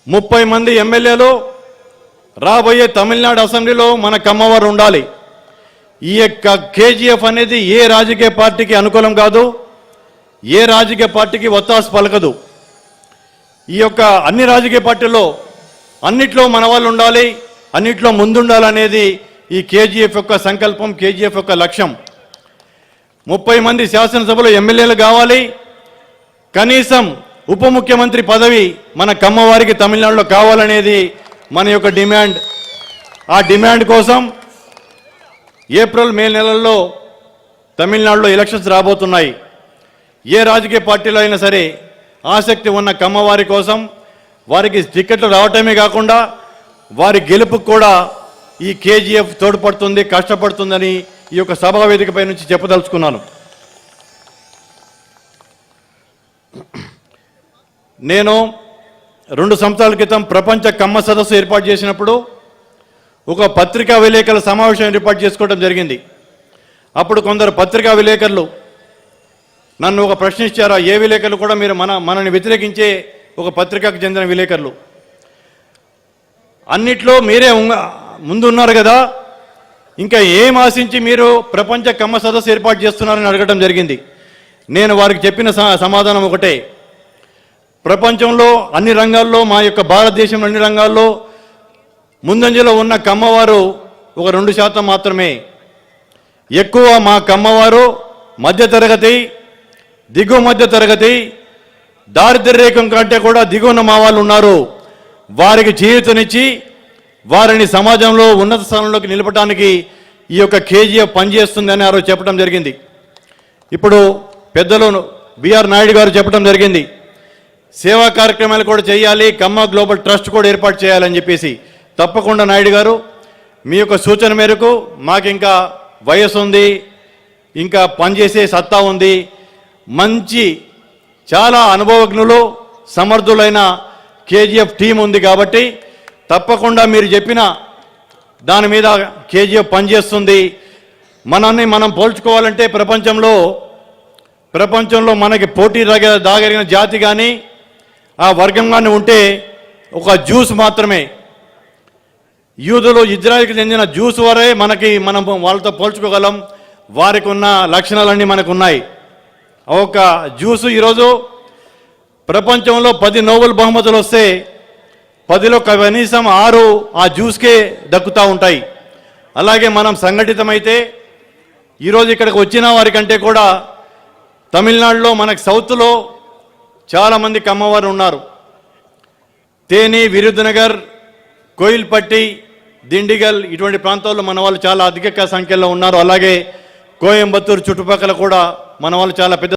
30 మంది ఎమ్మెల్యేలు రాబోయే తమిళనాడు అసెంబ్లీలో మన కమ్మవారు ఉండాలి. ఈ యొక్క కేజీఎఫ్ అనేది ఏ రాజకీయ పార్టీకి అనుకూలం కాదు, ఏ రాజకీయ పార్టీకి ఒత్తాసు పలకదు. ఈ యొక్క అన్ని రాజకీయ పార్టీల్లో అన్నిట్లో మన వాళ్ళు ఉండాలి, అన్నిట్లో ముందుండాలనేది ఈ కేజీఎఫ్ యొక్క సంకల్పం, కేజీఎఫ్ యొక్క లక్ష్యం. 30 మంది శాసనసభలో ఎమ్మెల్యేలు కావాలి, కనీసం ఉప ముఖ్యమంత్రి పదవి మన కమ్మవారికి తమిళనాడులో కావాలనేది మన యొక్క డిమాండ్. ఆ డిమాండ్ కోసం ఏప్రిల్ మే నెలల్లో తమిళనాడులో ఎలక్షన్స్ రాబోతున్నాయి. ఏ రాజకీయ పార్టీలో అయినా సరే ఆసక్తి ఉన్న కమ్మవారి కోసం వారికి టికెట్లు రావటమే కాకుండా వారి గెలుపుకు కూడా ఈ కేజీఎఫ్ తోడ్పడుతుంది, కష్టపడుతుందని ఈ యొక్క సభా వేదికపై నుంచి చెప్పదలుచుకున్నాను. నేను 2 సంవత్సరాల క్రితం ప్రపంచ కమ్మ సదస్సు ఏర్పాటు చేసినప్పుడు ఒక పత్రికా విలేకరుల సమావేశం ఏర్పాటు చేసుకోవడం జరిగింది. అప్పుడు కొందరు పత్రికా విలేకరులు నన్ను ఒక ప్రశ్న ఇచ్చారు. ఏ విలేకరులు కూడా మీరు మనని వ్యతిరేకించే ఒక పత్రికకు చెందిన విలేకరులు, అన్నిట్లో మీరే ముందున్నారు కదా, ఇంకా ఏం ఆశించి మీరు ప్రపంచ కమ్మ సదస్సు ఏర్పాటు చేస్తున్నారని అడగడం జరిగింది. నేను వారికి చెప్పిన సమాధానం ఒకటే, ప్రపంచంలో అన్ని రంగాల్లో, మా యొక్క భారతదేశంలో అన్ని రంగాల్లో ముందంజలో ఉన్న కమ్మవారు ఒక 2% మాత్రమే. ఎక్కువ మా కమ్మవారు మధ్యతరగతి, దిగువ మధ్య తరగతి, దారిద్ర్య రేఖం కంటే కూడా దిగువన మా వాళ్ళు ఉన్నారు. వారికి జీవితనిచ్చి వారిని సమాజంలో ఉన్నత స్థానంలోకి నిలపడానికి ఈ యొక్క కేజీఎఫ్ పనిచేస్తుందని ఆ రోజు చెప్పడం జరిగింది. ఇప్పుడు పెద్దలు బిఆర్ నాయుడు గారు చెప్పడం జరిగింది, సేవా కార్యక్రమాలు కూడా చేయాలి, కమ్మ గ్లోబల్ ట్రస్ట్ కూడా ఏర్పాటు చేయాలని చెప్పేసి. తప్పకుండా నాయుడు గారు, మీ యొక్క సూచన మేరకు మాకు ఇంకా వయసు ఉంది, ఇంకా పనిచేసే సత్తా ఉంది, మంచి చాలా అనుభవజ్ఞులు సమర్థులైన కేజీఎఫ్ టీం ఉంది కాబట్టి తప్పకుండా మీరు చెప్పిన దాని మీద కేజీఎఫ్ పనిచేస్తుంది. మనల్ని మనం పోల్చుకోవాలంటే ప్రపంచంలో మనకి పోటీ దాగలిగిన జాతి కానీ ఆ వర్గం కానీ ఉంటే ఒక జ్యూస్ మాత్రమే. యూదులు ఇజ్రాయిల్కి చెందిన జ్యూస్ వారే మనం వాళ్ళతో పోల్చుకోగలం. వారికి ఉన్న లక్షణాలన్నీ మనకు ఉన్నాయి. ఒక జ్యూసు ఈరోజు ప్రపంచంలో 10 నోబెల్ బహుమతులు వస్తే 10లో కనీసం 6 ఆ జ్యూస్కే దక్కుతూ ఉంటాయి. అలాగే మనం సంఘటితమైతే ఈరోజు ఇక్కడికి వచ్చిన వారికంటే కూడా తమిళనాడులో మనకు సౌత్లో చాలామంది కమ్మవారు ఉన్నారు. తేని, విరుధనగర్, కోయిల్పట్టి, దిండిగల్ ఇటువంటి ప్రాంతాల్లో మన వాళ్ళు చాలా అధిక సంఖ్యలో ఉన్నారు. అలాగే కోయంబత్తూరు చుట్టుపక్కల కూడా మన వాళ్ళు చాలా పెద్ద